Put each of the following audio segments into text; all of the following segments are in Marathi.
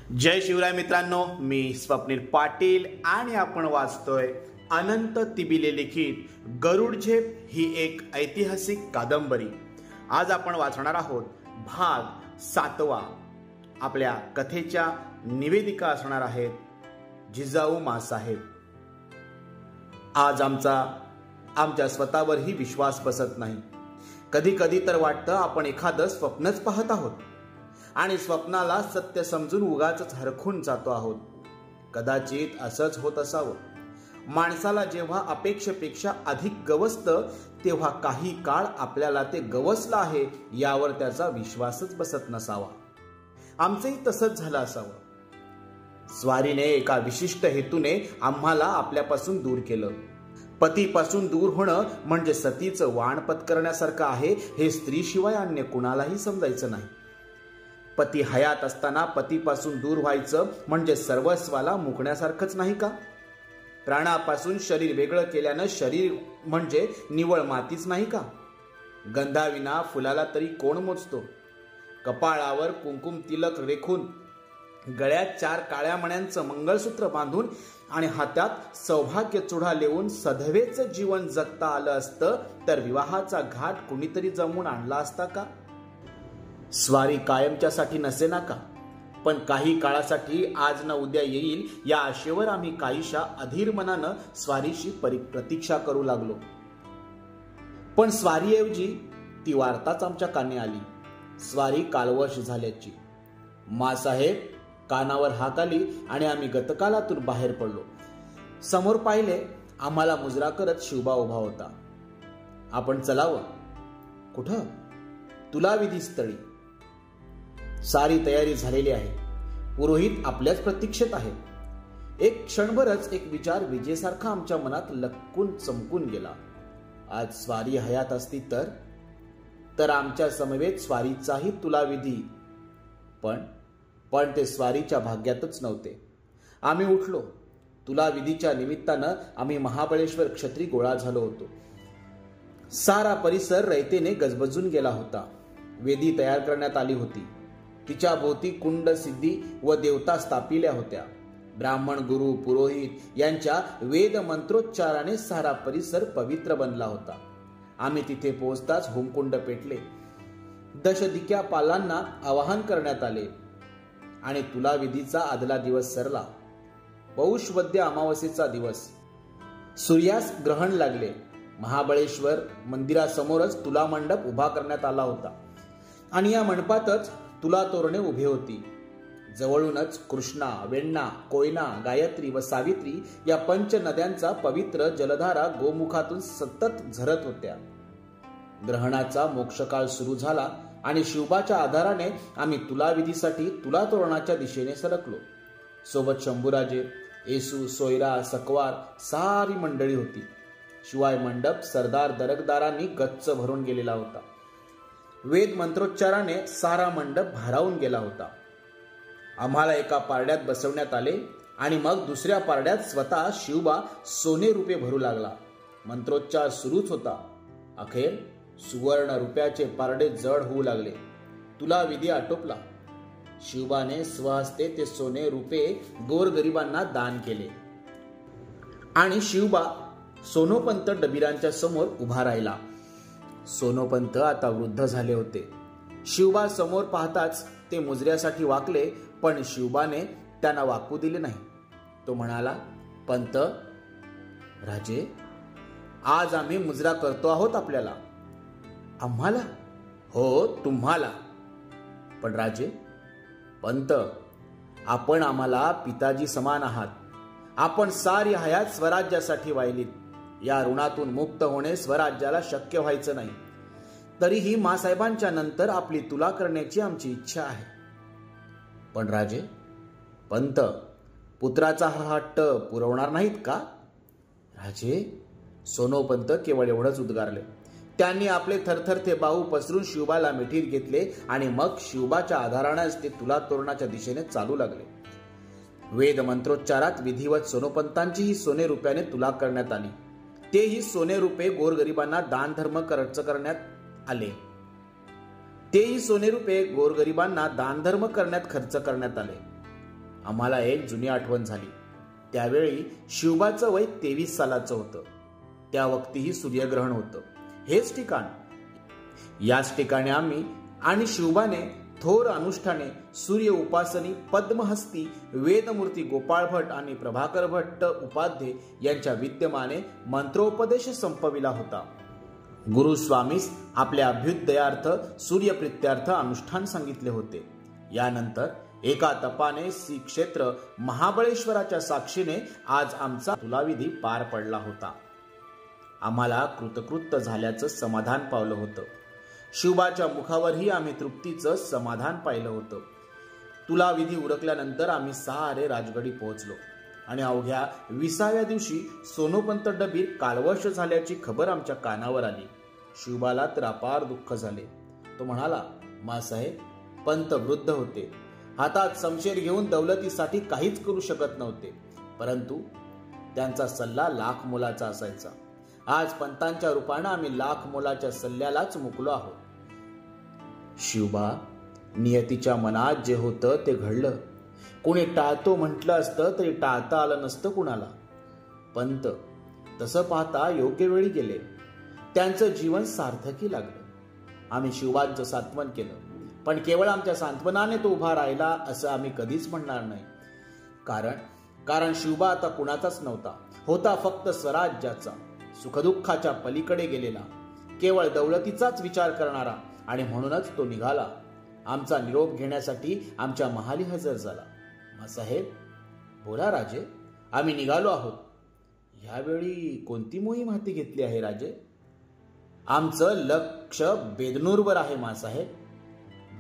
जय शिवराय मित्रांनो, मी स्वप्नील पाटील आणि आपण वाचतोय अनंत तिबिले लिखित गरुड झेप ही एक ऐतिहासिक कादंबरी। आज आपण वाचणार आहोत भाग 7वा। आपल्या कथेच्या निवेदिका असणार आहेत जिजाऊ मासाहेब। आज आमच्या स्वतःवरही विश्वास बसत नाही। कधी कधी तर वाटतं आपण एखादं स्वप्नच पाहत आहोत आणि स्वप्नाला सत्य समजून उगाच हरखून जातो आहोत। कदाचित असंच होत असावं। माणसाला जेव्हा अपेक्षेपेक्षा अधिक गवसतं तेव्हा काही काळ आपल्याला ते गवसलं आहे यावर त्याचा विश्वासच बसत नसावा। आमचंही तसंच झालं असावं। स्वारीने एका विशिष्ट हेतूने आम्हाला आपल्यापासून दूर केलं। पतीपासून दूर होणं म्हणजे सतीचं वाण पत्करण्यासारखं आहे हे स्त्रीशिवाय अन्य कुणालाही समजायचं नाही। पती हयात असताना पतीपासून दूर व्हायचं म्हणजे सर्वस्वाला मुकण्यासारखंच नाही का? प्राणापासून शरीर वेगळं केल्यानं शरीर म्हणजे निवळ मातीच नाही का? गंधाविना फुलाला तरी कोण मोजतो? कपाळावर कुंकुम तिलक रेखून, गळ्यात 4 काळ्या मण्यांचं मंगळसूत्र बांधून आणि हातात सौभाग्य चुडा लेवून सधवेचं जीवन जगता आलं असतं तर विवाहाचा घाट कुणीतरी जमवून आणला असता का? स्वारी कायमच्यासाठी नसेना का, पण काही काळासाठी आज ना उद्या येईल या आशेवर आम्ही काहीशा अधीर मनानं स्वारीशी प्रतीक्षा करू लागलो। पण स्वारीऐवजी ती वार्ताच आमच्या कानी आली, स्वारी कालवश झाल्याची। मासाहेब कानावर हाक आली आणि आम्ही गतकालातून बाहेर पडलो। समोर पाहिले आम्हाला मुजरा करत शिवबा उभा होता। आपण चलावं। कुठं? तुला विधी स्थळी। सारी तयारी झालेली आहे। पुरोहित आपल्याच प्रतीक्षेत आहे। एक क्षणभरच एक विचार विजेसारखा आमच्या मनात लटकून चमकून गेला। आज स्वारी हयात असती तर आमच्या समवेत स्वारीचाही तुला विधी, पण ते स्वारीच्या भाग्यातच नव्हते। आम्ही उठलो। तुला विधीच्या निमित्तानं आम्ही महाबळेश्वर क्षत्री गोळा झालो होतो। सारा परिसर रयतेने गजबजून गेला होता। वेदी तयार करण्यात आली होती। तिच्या भोवती कुंड सिद्धी व देवता स्थापिल्या होत्या। ब्राह्मण गुरु पुरोहित यांच्या वेद मंत्रोच्चाराने सारा परिसर पवित्र बनला होता। आम्ही तिथे पोहोचताच होमकुंड पेटले। दशदिक्या पालांना आवाहन करण्यात आले आणि तुला विधीचा आदला दिवस सरला। पौष वद्य अमावस्येचा दिवस। सूर्यास ग्रहण लागले। महाबळेश्वर मंदिरासमोरच तुला मंडप उभा करण्यात आला होता आणि या मंडपातच तुला तोरणे उभे होती। जवळूनच कृष्णा, वेण्णा, कोयना, गायत्री व सावित्री या 5 नद्यांचा पवित्र जलधारा गोमुखातून सतत झरत होत्या। ग्रहणाचा मोक्षकाळ सुरू झाला आणि शिवबाच्या आधाराने आम्ही तुला विधीसाठी तुला तोरणाच्या दिशेने सरकलो। सोबत शंभूराजे, येसू, सोयरा, सकवार सारी मंडळी होती। शिवाय मंडप सरदार दरकदारांनी गच्च भरून गेलेला होता। वेद मंत्रोच्चाराने सारा मंडप भारावून गेला होता। आम्हाला एका पारड्यात बसवण्यात आले आणि मग दुसऱ्या पारड्यात स्वतः शिवबा सोने रुपये भरू लागला। मंत्रोच्चार सुरूच होता। अखेर सुवर्ण रुपयाचे पारडे जड होऊ लागले। तुला विधी आटोपला। शिवबाने स्वहस्ते ते सोने रुपये गोरगरिबांना दान केले आणि शिवबा सोनोपंत डबिरांच्या समोर उभा राहिला। सोनोपंत आता वृद्ध झाले होते। शिवबा समोर पाहताच ते मुजऱ्यासाठी वाकले, पण शिवबाने त्यांना वाकू दिले नाही। तो म्हणाला, पंत राजे, आज आम्ही मुजरा करतो आहोत आपल्याला। आम्हाला? हो, तुम्हाला। पण राजे, पंत, आपण आम्हाला पिताजी समान आहात। आपण सारी हयात स्वराज्यासाठी वाहिलीत। या ऋणातून मुक्त होणे स्वराज्याला शक्य व्हायचं नाही। तरीही मासाहेबांच्या नंतर आपली तुला करण्याची आमची इच्छा आहे। पण राजे, पंत, पुत्राचा हा हट्ट पुरवणार नाहीत का? राजे, सोनोपंत केवळ एवढंच उद्गारले। त्यांनी आपले थरथरते बाहू पसरून शिवबाला मिठीत घेतले आणि मग शिवबाच्या आधारानेच ते तुला तोरणाच्या दिशेने चालू लागले। वेद मंत्रोच्चारात विधिवत सोनोपंतांचीही सोने रुपयाने तुला करण्यात आली। तेही सोने रुपये गोरगरिबांना दान धर्म खर्च करण्यात आले। तेही सोने रुपये गोरगरिबांना दानधर्म करण्यात खर्च करण्यात आले। आम्हाला एक जुनी आठवण झाली. त्यावेळी शिवबाचं वय 23 सालाचं होतं. त्या वक्तीही सूर्यग्रहण होतं. हेच ठिकाण. याच ठिकाणी आम्ही आणि शिवबाने थोर अनुष्ठाने सूर्य उपासनी पद्महस्ती वेदमूर्ती गोपाळ भट आणि प्रभाकर भट्ट उपाध्ये यांच्या विद्यमाने मंत्रोपदेश संपविला होता. गुरुस्वामीस आपल्या अभ्युदयार्थ सूर्यप्रित्यार्थ अनुष्ठान सांगितले होते. यानंतर एका तपाने श्री क्षेत्र महाबळेश्वराच्या साक्षीने आज आमचा तुलाविधी पार पडला होता. आम्हाला कृतकृत्य झाल्याचं समाधान पावलं होतं. शिवबाच्या मुखावरही आम्ही तृप्तीचं समाधान पाहिलं होतं. तुलाविधी उरकल्यानंतर आम्ही सारे राजगडी पोहोचलो आणि अवघ्या 20व्या दिवशी सोनोपंत डबीर कालवश झाल्याची खबर आमच्या कानावर आली. शिवबाला तर अपार दुःख झाले. तो म्हणाला, मासाहेब, पंत वृद्ध होते. हातात शमशेर घेऊन दौलतीसाठी काहीच करू शकत नव्हते. परंतु त्यांचा सल्ला लाख मोलाचा असायचा. आज पंतांच्या रूपानं आम्ही लाख मोलाच्या सल्ल्यालाच मुकलो आहोत. शिवबा, नियतीच्या मनात जे होतं ते घडलं. कोणी टाळतो म्हटलं असतं तरी टाळता आलं नसतं कुणाला. पंत तसं पाहता योग्य वेळी गेले. त्यांचं जीवन सार्थकी लागलं. आम्ही शिवबांचं सांत्वन केलं, पण केवळ आमच्या सांत्वनाने तो उभा राहिला असं आम्ही कधीच म्हणणार नाही. कारण शिवबा आता कुणाचाच नव्हता. होता फक्त स्वराज्याचा, सुखदुःखाच्या पलीकडे गेलेला, केवळ दौलतीचाच विचार करणारा. आणि म्हणूनच तो निघाला. आमचा निरोप घेण्यासाठी आमच्या महाली हजर झाला. मासाहेब, बोला राजे, आम्ही निघालो आहोत. ह्यावेळी कोणती मोहीम हाती घेतली आहे राजे? आमचं लक्ष बेदनूरवर आहे मासाहेब.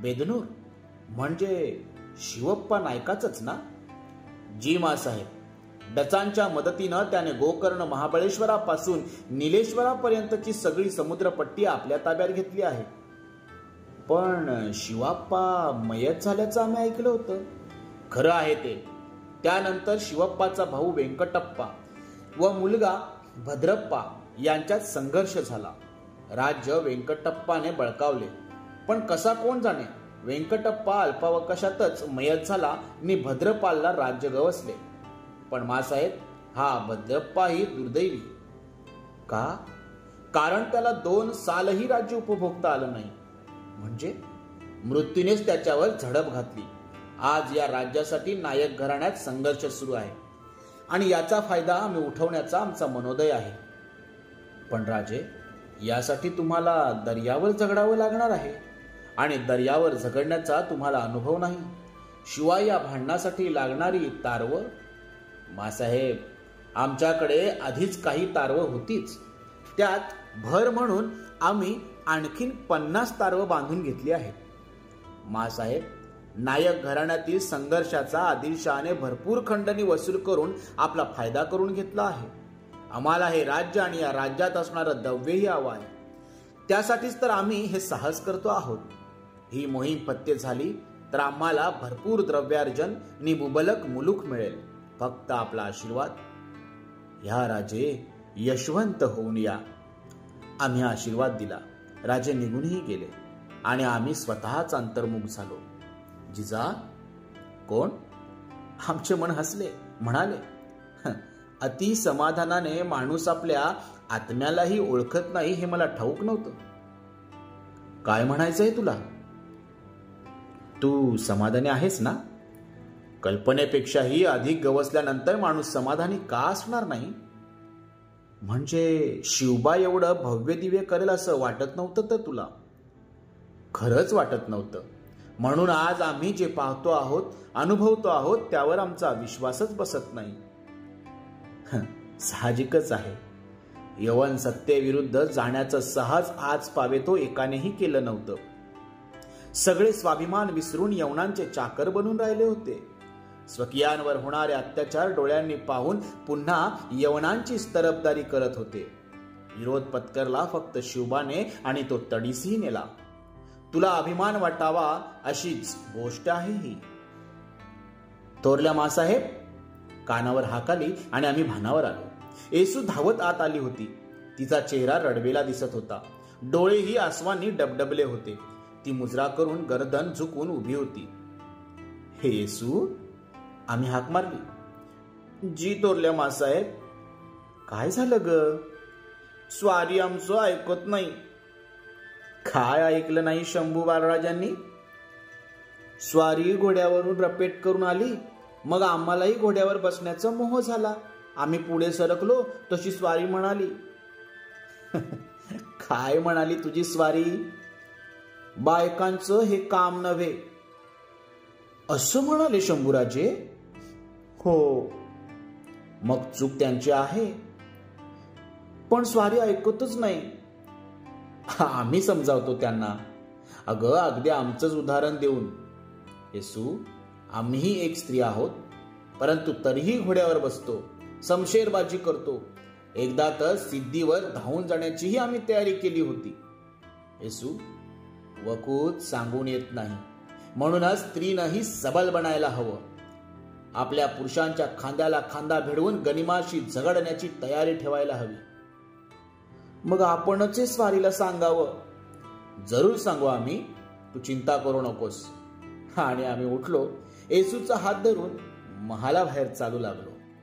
बेदनूर म्हणजे शिवप्पा नायकाचंच ना? जी मासाहेब. डचांच्या मदतीनं त्याने गोकर्ण महाबळेश्वरापासून निलेश्वरापर्यंतची सगळी समुद्रपट्टी आपल्या ताब्यात घेतली आहे. पण शिवाप्पा मयत झाल्याचं आम्ही ऐकलं होतं. खरं आहे ते. त्यानंतर शिवप्पाचा भाऊ व्यंकटप्पा व मुलगा भद्रप्पा यांच्यात संघर्ष झाला. राज्य व्यंकटप्पाने बळकावले, पण कसा कोण जाणे. व्यंकटप्पा अल्पावकाशातच मयत झाला आणि भद्रपालला राज्य गवसले. पण मासाहेब, हा भद्रप्पाही दुर्दैवी. का? कारण त्याला 2 सालही राज्य उपभोगता आलं नाही. म्हणजे मृत्यूनेच त्याच्यावर झडप घातली. आज या राज्यासाठी नायक घराण्यात संघर्ष सुरू आहे आणि याचा फायदा आम्ही उठवण्याचा आमचा मनोदय आहे. पण राजे, यासाठी तुम्हाला दर्यावर झगडावं लागणार आहे आणि दर्यावर झगडण्याचा तुम्हाला अनुभव नाही. शिवाय या भांडणासाठी लागणारी तारवं. मासाहेब, आमच्याकडे आधीच काही तारवं होतीच. त्यात भर म्हणून आम्ही आणखीन 50 तारवं बांधून घेतली आहेत. मासाहेब, नायक घराण्यातील संघर्षाचा आदिलशहाने भरपूर खंडणी वसूल करून आपला फायदा करून घेतला आहे. आम्हाला हे राज्य आणि या राज्यात असणारं द्रव्यही हवं आहे. त्यासाठीच तर आम्ही हे साहस करतो आहोत. ही मोहीम फत्ते झाली तर आम्हाला भरपूर द्रव्यार्जन आणि मुबलक मुलूक मिळेल. फक्त आपला आशीर्वाद. ह्या राजे, यशवंत होऊन या. आम्ही आशीर्वाद दिला. राजे निघूनही गेले आणि आम्ही स्वतःच अंतर्मुख झालो. जिजा, कोण? आमचे मन हसले. म्हणाले, अति समाधानाने माणूस आपल्या आत्म्यालाही ओळखत नाही हे मला ठाऊक नव्हतं. काय म्हणायचंय तुला? तू समाधानी आहेस ना? कल्पनेपेक्षाही अधिक गवसल्यानंतर माणूस समाधानी का असणार नाही? म्हणजे शिवबा एवढं भव्य दिव्य करेल असं वाटत नव्हतं तर तुला? खरंच वाटत नव्हतं. म्हणून आज आम्ही जे पाहतो आहोत, अनुभवतो आहोत, त्यावर आमचा विश्वासच बसत नाही. साहजिकच आहे. यवन सत्तेविरुद्ध जाण्याचं सहज आज पावेतो एकानेही केलं नव्हतं. सगळे स्वाभिमान विसरून यवनांचे चाकर बनून राहिले होते. स्वकीयांवर होणारे अत्याचार डोळ्यांनी पाहून पुन्हा यवनांचीच तरफदारी करत होते. विरोध पत्करला फक्त शिवबाने आणि तो तडीसही नेला. तुला अभिमान वाटावा अशीच गोष्ट आहे ही. थोरल्या मासाहेब, कानावर हाक आली आणि आम्ही भानावर आलो. येसू धावत आत आली होती. तिचा चेहरा रडवेला दिसत होता. डोळेही आसवांनी डबडबले होते. ती मुजरा करून गर्दन झुकून उभी होती. हे येसू, आम्ही हाक मारली. जी थोरल्या मासाहेब. काय झालं ग? स्वारी आमचं ऐकत नाही. काय ऐकलं नाही शंभू बाळराजांनी? स्वारी घोड्यावरून रपेट करून आली, मग आम्हालाही घोड्यावर बसण्याचा मोह झाला. आम्ही पुढे सरकलो तशी स्वारी म्हणाली. काय म्हणाली तुझी स्वारी? बायकांचं हे काम नव्हे असं म्हणाले शंभूराजे. हो. मग चूक त्यांची आहे, पण स्वारी ऐकतच नाही. आम्ही समजावतो त्यांना. अगं अगदी आमचंच उदाहरण देऊन. येसू, आम्हीही एक स्त्री आहोत, परंतु तरीही घोड्यावर बसतो, शमशेरबाजी करतो. एकदा तर सिद्धीवर धावून जाण्याचीही आम्ही तयारी केली होती. येसू, वकूत सांगून येत नाही, म्हणूनच स्त्रीनंही सबल बनायला हवं. आपल्या पुरुषांच्या खांद्याला खांदा भिडवून गनिमाशी झगडण्याची तयारी ठेवायला हवी. मग आपणच स्वारीला सांगावं. जरूर सांगू आम्ही, तू चिंता करू नकोस. आणि आम्ही उठलो, येसूचा हात धरून महालाबाहेर चालू लागलो.